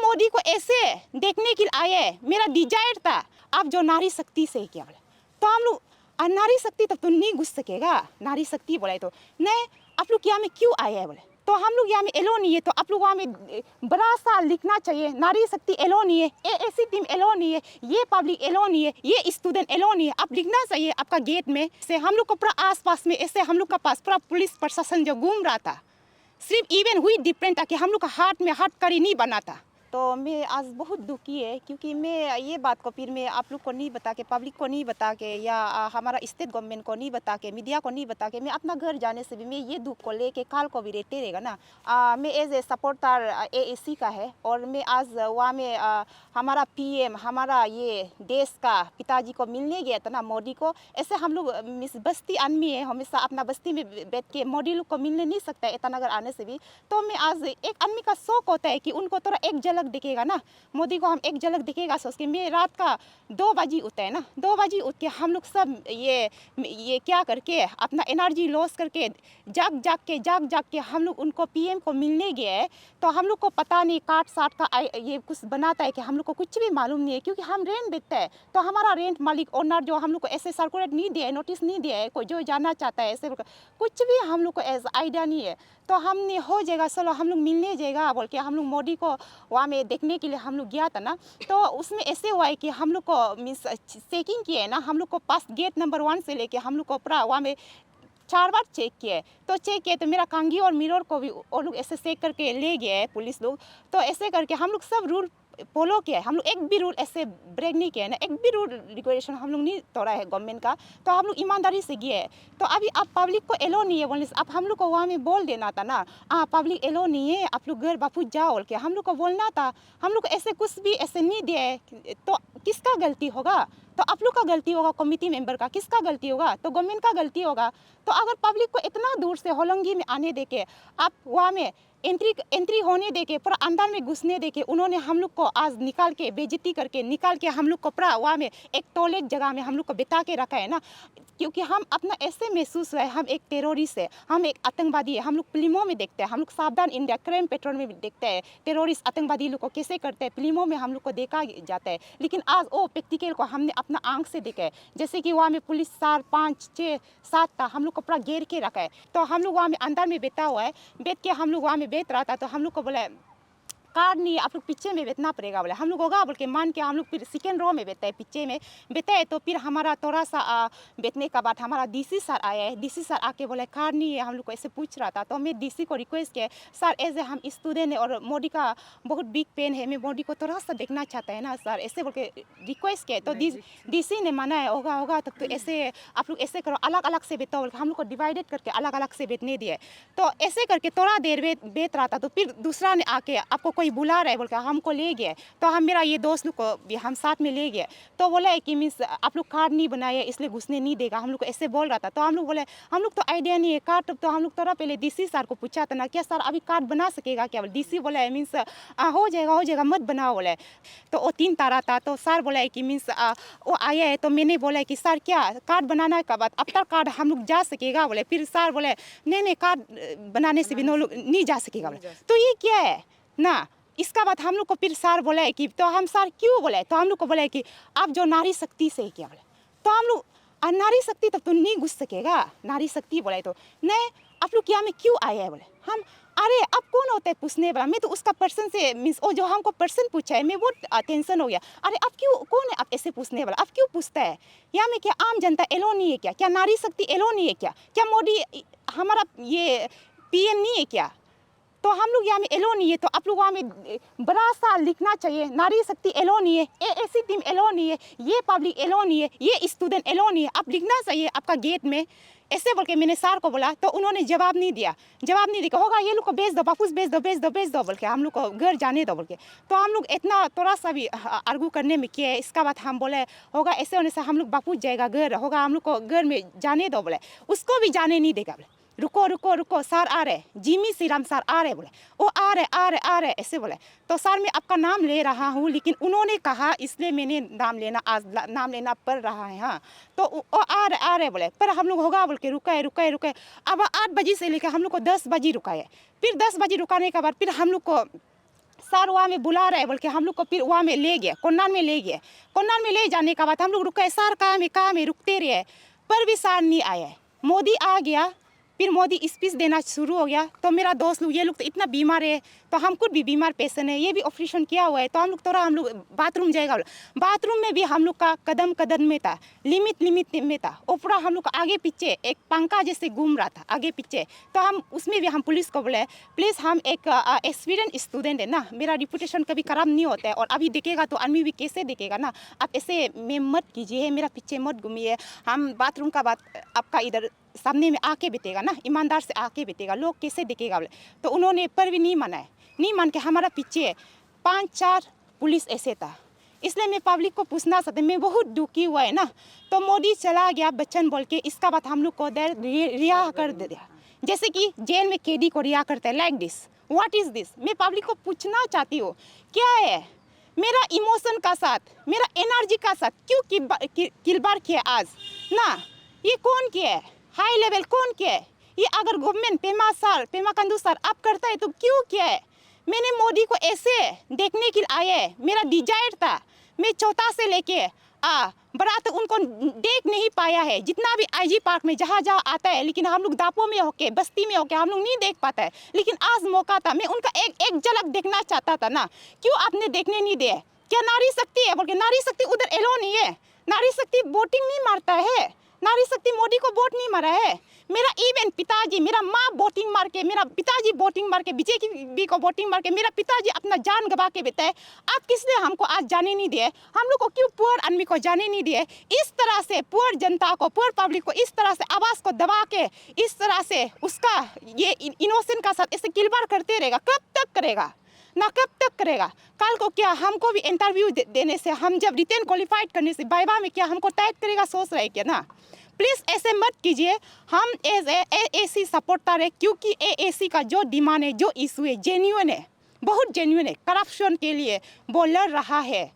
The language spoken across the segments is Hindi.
मोदी को ऐसे देखने के लिए आए, मेरा डिजायर था आप जो नारी शक्ति से क्या बोले, तो हम लोग नारी शक्ति तब तो नहीं घुस सकेगा। नारी शक्ति बोले तो नहीं, आप लोग यहाँ में क्यों आए हैं बोले, तो हम लोग यहाँ में एलो नहीं है, तो आप लोग वहाँ में बड़ा सा लिखना चाहिए नारी शक्ति एलो नहीं है, ऐसी टीम एलो नहीं है, ये पब्लिक एलो नहीं है, ये स्टूडेंट एलो नहीं है, आप लिखना चाहिए आपका गेट में। से हम लोग को पूरा आसपास में ऐसे हम लोग का पास पूरा पुलिस प्रशासन जो घूम रहा था, सिर्फ इवन हुई डिफरेंट था कि हम लोग का हाथ में हाथ कड़ी नहीं बना था। तो मैं आज बहुत दुखी है, क्योंकि मैं ये बात को फिर मैं आप लोग को नहीं बता के, पब्लिक को नहीं बता के, या हमारा स्टेट गवर्नमेंट को नहीं बता के, मीडिया को नहीं बता के, मैं अपना घर जाने से भी मैं ये दुख को लेके काल को भी रहते रहेगा ना। मैं एज ए सपोर्टर AAC का है, और मैं आज वहाँ में हमारा PM, हमारा ये देश का पिताजी को मिलने गया था ना, मोदी को। ऐसे हम लोग बस्ती आदमी है, हमेशा अपना बस्ती में बैठ के मोदी लोग को मिलने नहीं सकता है ईटानगर आने से भी। तो मैं आज एक आदमी का शौक होता है कि उनको थोड़ा एक झलक दिखेगा ना, मोदी को हम एक झलक दिखेगा सोच के मैं रात का 2 बजे उठते हैं ना, 2 बजे उठ के हम लोग सब ये क्या करके अपना एनर्जी लॉस करके जाग जाग के हम लोग उनको PM को मिलने गए। तो हम लोग को पता नहीं काट साट का ये कुछ बनाता है कि हम लोग को कुछ भी मालूम नहीं है, क्योंकि हम रेंट देते हैं। तो हमारा रेंट मालिक ओनर जो हम लोग को ऐसे सर्कुलेट नहीं दिया है, नोटिस नहीं दिया है, कोई जो जानना चाहता है ऐसे कुछ भी हम लोग को ऐसा आइडिया नहीं है। तो हमने हो जाएगा चलो हम लोग मिलने जाएगा बोल के हम लोग मोदी को वहाँ में देखने के लिए हम लोग गया था ना। तो उसमें ऐसे हुआ है कि हम लोग को मीन्स चेकिंग किया है ना, हम लोग को पास गेट नंबर 1 से लेके हम लोग को पूरा वहाँ में 4 बार चेक किए। तो चेक किए तो मेरा कंघी और मिरर को भी वो लोग ऐसे चेक करके ले गए पुलिस लोग। तो ऐसे करके हम लोग सब रूल फॉलो किया है, हम लोग एक भी रूल ऐसे ब्रेक नहीं किया है ना, एक भी रूल रेगुलेशन हम लोग नहीं तोड़ा है गवर्नमेंट का। तो हम लोग ईमानदारी से गए। तो अभी आप पब्लिक को एलो नहीं है बोलने से आप हम लोग को वहाँ में बोल देना था ना, पब्लिक एलो नहीं है, आप लोग घर वापस जाओ बोल के हम लोग को बोलना था। हम लोग को ऐसे कुछ भी ऐसे नहीं दिया है, तो किसका गलती होगा? तो आप लोग का गलती होगा, कमेटी मेंबर का। किसका गलती होगा? तो गवर्नमेंट का गलती होगा। तो अगर पब्लिक को इतना दूर से होलंगी में आने दे के आप वहाँ में एंट्री होने दे के पूरा अंदर में घुसने दे के उन्होंने हम लोग को आज निकाल के बेइज्जती करके निकाल के हम लोग को पूरा वहाँ में एक टॉयलेट जगह में हम लोग को बिता के रखा है ना, क्योंकि हम अपना ऐसे महसूस हुआ है हम एक टेररिस्ट है, हम एक आतंकवादी है। हम लोग फिल्मों में देखते हैं, हम लोग सावधान इंडिया क्राइम पेट्रोल में भी देखते हैं टेररिस्ट आतंकवादी लोग को कैसे करते हैं, फिल्मों में हम लोग को देखा जाता है। लेकिन आज वो प्रैक्टिकल को हमने अपना आंख से देखा है, जैसे कि वहाँ में पुलिस 4 5 6 7 था, हम लोग को पूरा घेर के रखा है। तो हम लोग वहाँ में अंदर में बैठा हुआ है, बैठ के हम लोग वहाँ में बैठ रहा था। तो हम लोग को बोला कार्ड नहीं है, आप लोग पीछे में बैठना पड़ेगा बोले। हम लोग होगा बोल के मान के हम लोग फिर सेकेंड रो में बैठते हैं, पीछे में बैठे हैं। तो फिर हमारा थोड़ा सा बैठने का बाद हमारा DC सर आया है। DC सर आके बोले कार्ड नहीं है, हम लोग को ऐसे पूछ रहा था। तो मैं DC को रिक्वेस्ट किया, सर एज ए हम स्टूडेंट है और मोदी का बहुत बिग पेन है, मैं मोदी को थोड़ा सा देखना चाहता है ना सर, ऐसे बोल के रिक्वेस्ट किया। तो DC ने माना है, होगा तब तो ऐसे आप लोग ऐसे करो, अलग अलग से बैठो बोल के हम लोग को डिवाइडेड करके अलग अलग से बैठने दिए। तो ऐसे करके थोड़ा देर बैठ रहा था। तो फिर दूसरा ने आके आपको कोई बुला रहा है बोल के हमको ले गए। तो हम मेरा ये दोस्त लोग को भी हम साथ में ले गए। तो बोला है कि मीन्स आप लोग कार्ड नहीं बनाए इसलिए घुसने नहीं देगा, हम लोग को ऐसे बोल रहा था। तो हम लोग बोले हम लोग तो आइडिया नहीं है कार्ड। तो हम लोग थोड़ा पहले DC सर को पूछा था ना, क्या सर अभी कार्ड बना सकेगा क्या? DC बोला है मीन्स हो जाएगा मत बनाओ बोले। तो वो 3 तारा था। तो सर बोला है कि मीन्स वो आया है। तो मैंने बोला है कि सर क्या कार्ड बनाना का बाद आफ्टर कार्ड हम लोग जा सकेगा बोले। फिर सर बोले नहीं कार्ड बनाने से भी नहीं जा सकेगा बोले। तो ये क्या है ना, इसका बाद हम लोग को फिर सर बोला है कि तो हम सर क्यों बोले? तो हम लोग को बोला है कि आप जो नारी शक्ति से क्या बोले। तो हम लोग नारी शक्ति तब तो नहीं घुस सकेगा, नारी शक्ति बोले। तो नहीं आप लोग यहाँ में क्यों आए हैं बोले। हम अरे अब कौन होता है पूछने वाला? मैं तो उसका पर्सन से मीन्स वो जो हमको पर्सन पूछा है, मैं बहुत टेंशन हो गया। अरे अब क्यों कौन है आप ऐसे पूछने वाला? अब क्यों पूछता है? यहाँ में क्या आम जनता एलो नहीं है क्या? क्या नारी शक्ति एलो नहीं है क्या? क्या मोदी हमारा ये PM नहीं है क्या? तो हम लोग यहाँ में एलो नहीं है। तो आप लोग वहाँ में बड़ा सा लिखना चाहिए नारी शक्ति एलो नहीं है, ऐसी टीम एलो नहीं है, ये पब्लिक एलो नहीं है, ये स्टूडेंट एलो नहीं है। आप लिखना चाहिए आपका गेट में, ऐसे बोल के मैंने सर को बोला। तो उन्होंने जवाब नहीं दिया होगा ये लोग को भेज दो वापस, भेज दो बोल के, हम लोग को घर जाने दो बोल के। तो हम लोग इतना थोड़ा सा भी आर्गू करने में किया। इसका बाद हम बोले होगा ऐसे होने से हम लोग वापस जाएगा घर, होगा हम लोग को घर में जाने दो बोले। उसको भी जाने नहीं देगा बोले। रुको सर आ रहे, जिमी श्रीराम सर आ रहे बोले। वो आ रहे ऐसे बोले। तो सर मैं आपका नाम ले रहा हूँ, लेकिन उन्होंने कहा इसलिए मैंने आज नाम लेना पड़ रहा है। हाँ तो वो आ रहे बोले। पर हम लोग होगा बोल के रुके। अब 8 बजे से लेकर हम लोग को 10 बजे रुकाए। फिर 10 बजे रुकाने के बाद फिर हम लोग को सर वहाँ में बुला रहे बोल के हम लोग को फिर वहाँ में ले गया, कोन्नान में ले गया। कोन्नान में ले जाने के बाद हम लोग रुके, सर कहाँ में रुकते रहे, पर भी सर नहीं आया। मोदी आ गया, फिर मोदी स्पीच देना शुरू हो गया। तो मेरा दोस्त लोग, ये लोग तो इतना बीमार है, तो हम खुद भी बीमार पेशेंट है, ये भी ऑपरेशन किया हुआ है, तो हम लोग बाथरूम जाएगा। बाथरूम में भी हम लोग का कदम कदम में था, लिमिट में था। ऊपर हम लोग का आगे पीछे एक पंखा जैसे घूम रहा था आगे पीछे। तो हम उसमें भी हम पुलिस को बोले, प्लीज़ हम एक एक्सपीरियंस स्टूडेंट है ना, मेरा रिपूटेशन कभी खराब नहीं होता है, और अभी देखेगा तो आदमी भी कैसे देखेगा ना, आप ऐसे में मत कीजिए, मेरा पीछे मत घूमिए। हम बाथरूम का बात आपका इधर सामने में आके बीतेगा ना, ईमानदार से आके बीतेगा, लोग कैसे देखेगा बोले। तो उन्होंने पर भी नहीं माना, नहीं मान के हमारा पीछे 5-4 पुलिस ऐसे था। इसलिए मैं पब्लिक को पूछना चाहती, मैं बहुत दुखी हुआ है ना। तो मोदी चला गया बच्चन बोल के, इसका बाद हम लोग को रिहा कर दिया, जैसे कि जेल में कैदी को रिहा करते हैं, like this. What is this? मैं पब्लिक को पूछना चाहती हूँ, क्या है मेरा इमोशन का साथ, मेरा एनर्जी का साथ क्यों किलबार किया आज ना? ये कौन किया है? हाई लेवल कौन किया है? ये अगर गवर्नमेंट पेमा कंदू सर आप करता है तो क्यों किया है? मैंने मोदी को ऐसे देखने के लिए आया है, मेरा डिजायर था। मैं चौथा से लेके बड़ा तो उनको देख नहीं पाया है, जितना भी आईजी पार्क में जहाँ जहाँ आता है, लेकिन हम लोग दापो में होके, बस्ती में होके हम लोग नहीं देख पाता है। लेकिन आज मौका था, मैं उनका एक झलक देखना चाहता था ना, क्यों आपने देखने नहीं दिया? क्या नारी शक्ति है बोल के? नारी शक्ति उधर एलो नहीं है, नारी शक्ति वोटिंग नहीं मारता है, नारी शक्ति मोदी को वोट नहीं मारा है। मेरा इवन पिताजी, मेरा माँ वोटिंग मार के, मेरा पिताजी वोटिंग मार के, बीजेपी को वोटिंग मार के, मेरा पिताजी अपना जान गवा के बिताए। आप किसने हमको आज जाने नहीं दिए? हम लोग को क्यों पुअर आदमी को जाने नहीं दिए? इस तरह से पुअर जनता को, पुअर पब्लिक को इस तरह से आवाज़ को दबा के, इस तरह से उसका ये इनोसेंट का साथ ऐसे किलबार करते रहेगा, कब तक करेगा ना, कब तक करेगा? कल को क्या हमको भी इंटरव्यू देने से, हम जब रिटेन क्वालिफाइड करने से वाइवा में क्या हमको टाइट करेगा, सोच रहे क्या ना? प्लीज़ ऐसे मत कीजिए। हम एज एसी सपोर्टर है, क्योंकि एसी का जो डिमांड है, जो इशू है, जेन्युइन है, बहुत जेन्युइन है। करप्शन के लिए वो लड़ रहा है।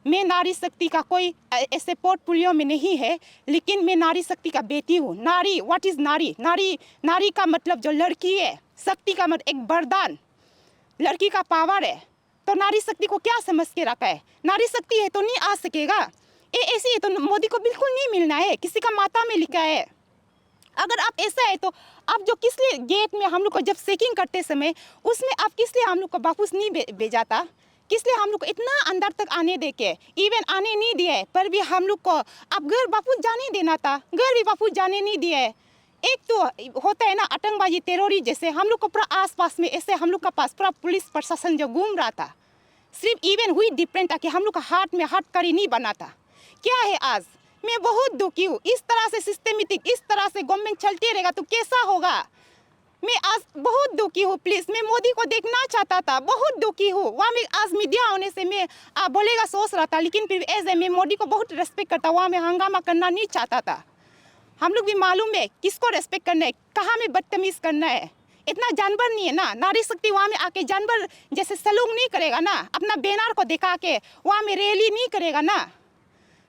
मैं नारी शक्ति का कोई ऐसे पोर्टफोलियो में नहीं है, लेकिन मैं नारी शक्ति का बेटी हूँ। नारी, व्हाट इज़ नारी? नारी का मतलब जो लड़की है, शक्ति का मतलब एक वरदान, लड़की का पावर है। तो नारी शक्ति को क्या समझ के रखा है? नारी शक्ति है तो नहीं आ सकेगा, ऐसी है तो मोदी को बिल्कुल नहीं मिलना है, किसी का माता में लिखा है। अगर आप ऐसा है तो आप जो किस लिए गेट में हम लोग को जब चेकिंग करते समय, उसमें आप किस लिए हम लोग को वापस नहीं भेजा था? किस लिए हम लोग को इतना अंदर तक आने दे के, इवन आने नहीं दिए, पर भी हम लोग को आप घर वापस जाने देना था, घर भी वापस जाने नहीं दिए। एक तो होता है ना आतंकवादी, टेररिस्ट जैसे, हम लोग को पूरा आसपास में ऐसे हम लोग का पास पूरा पुलिस प्रशासन जो घूम रहा था, सिर्फ इवन हुई डिफरेंट था कि हम लोग का हाथ में हाथ कड़ी नहीं बना था। क्या है आज? मैं बहुत दुखी हूँ। इस तरह से सिस्टमेटिक, इस तरह से गवर्नमेंट चलते रहेगा तो कैसा होगा? मैं आज बहुत दुखी हूँ। प्लीज़, मैं मोदी को देखना चाहता था, बहुत दुखी हूँ। वहाँ में आज मीडिया होने से मैं बोलेगा सोच रहा था, लेकिन फिर एज ए मैं मोदी को बहुत रेस्पेक्ट करता, वहाँ में हंगामा करना नहीं चाहता था। हम लोग भी मालूम है किसको रेस्पेक्ट करना है, कहाँ में बदतमीज़ करना है। इतना जानवर नहीं है ना, नारी शक्ति वहाँ में आके जानवर जैसे सलूक नहीं करेगा ना, अपना बैनर को दिखा के वहाँ में रैली नहीं करेगा ना।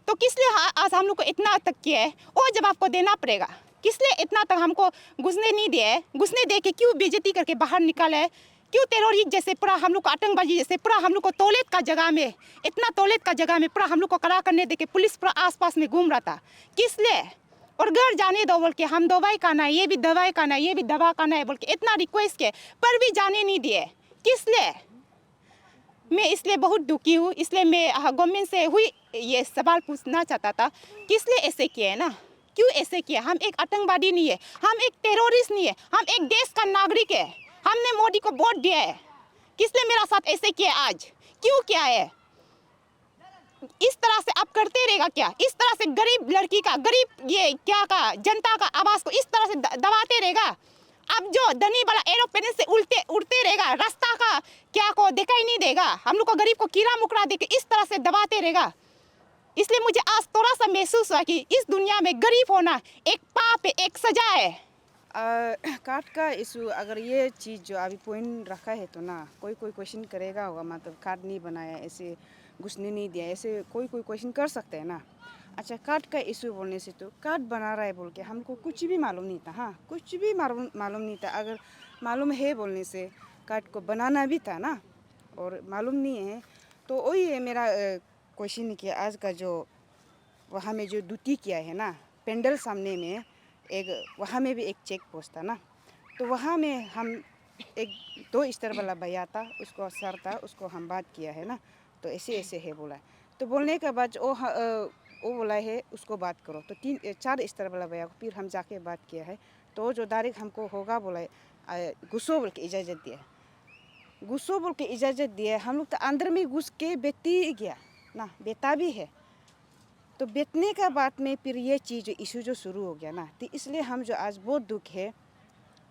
तो किस लिए आज हम लोग को इतना तक किया है, वो जब आपको देना पड़ेगा। किस लिए इतना तक हमको घुसने नहीं दिया है? घुसने दे के क्यों बेइज्जती करके बाहर निकाला है? क्यों टेररिस्ट जैसे पूरा हम लोग को, आतंकवादी जैसे पूरा हम लोग को तौलेट का जगह में, इतना तौलेट का जगह में पूरा हम लोग को कड़ा करने दे के पुलिस पूरा आसपास में घूम रहा था? किस लिए? और घर जाने दो बोल के, हम दवाई खाना है, ये भी दवाई खाना है, ये भी दवा खाना है बोल के इतना रिक्वेस्ट किए, पर भी जाने नहीं दिए। किस लिए? मैं इसलिए बहुत दुखी हूँ। इसलिए मैं गवर्नमेंट से हुई ये सवाल पूछना चाहता था, किस लिए ऐसे किए ना? क्यों ऐसे किया? हम एक आतंकवादी नहीं है, हम एक टेररिस्ट नहीं है, हम एक देश का नागरिक है। हमने मोदी को वोट दिया है। किस लिए मेरा साथ ऐसे किया आज? क्यों किया है? इस तरह से आप करते रहेगा क्या? इस तरह से गरीब लड़की का, गरीब ये क्या का जनता का आवाज़ को इस तरह से दबाते रहेगा? अब जो धनी वाला एरोप्लेन से उड़ते रहेगा, रास्ता का क्या को दिखाई नहीं देगा, हम लोग को गरीब को कीड़ा मुकड़ा देके इस तरह से दबाते रहेगा। इसलिए मुझे आज थोड़ा सा महसूस हुआ कि इस दुनिया में गरीब होना एक पाप है, एक सजा है। कार्ड का इशू, अगर ये चीज़ जो अभी पॉइंट रखा है तो ना कोई क्वेश्चन करेगा होगा, मतलब कार्ड नहीं बनाया, ऐसे घुसने नहीं दिया, ऐसे कोई क्वेश्चन कर सकते हैं ना। अच्छा, कार्ड का इशू बोलने से तो कार्ड बना रहा है बोल के हमको कुछ भी मालूम नहीं था। हाँ, कुछ भी मालूम नहीं था। अगर मालूम है बोलने से कार्ड को बनाना भी था ना, और मालूम नहीं है। तो वही है मेरा क्वेश्चन कि आज का जो वहाँ में जो ड्यूटी किया है ना, पेंडल सामने में एक, वहाँ में भी एक चेक पोस्ट था ना, तो वहाँ में हम एक 2 स्तर वाला भैया था, उसको सर था, उसको हम बात किया है ना, तो ऐसे ऐसे है बोला। तो बोलने के बाद वो बोला है उसको बात करो, तो 4 स्तर वाला भैया को फिर हम जाके बात किया है, तो जो डायरेक्ट हमको होगा बोला है, घुसो बोल के इजाज़त दिया है। घुसो बोल के इजाज़त दिया है, हम लोग तो अंदर में घुस के बेटी गया ना, बेटा भी है। तो बेचने का बाद में फिर ये चीज़ इशू जो शुरू हो गया ना, तो इसलिए हम जो आज बहुत दुख है,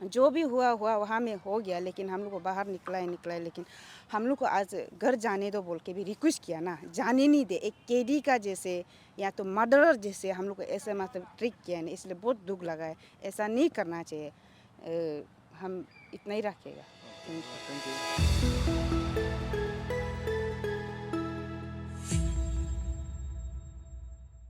जो भी हुआ वहाँ में हो गया, लेकिन हम लोग को बाहर निकला है, लेकिन हम लोग को आज घर जाने दो बोल के भी रिक्वेस्ट किया ना, जाने नहीं दे, एक कैदी का जैसे या तो मर्डरर जैसे हम लोग को ऐसे मतलब ट्रिक किया है, इसलिए बहुत दुख लगा है। ऐसा नहीं करना चाहिए। हम इतना ही रखेगा। Thank you.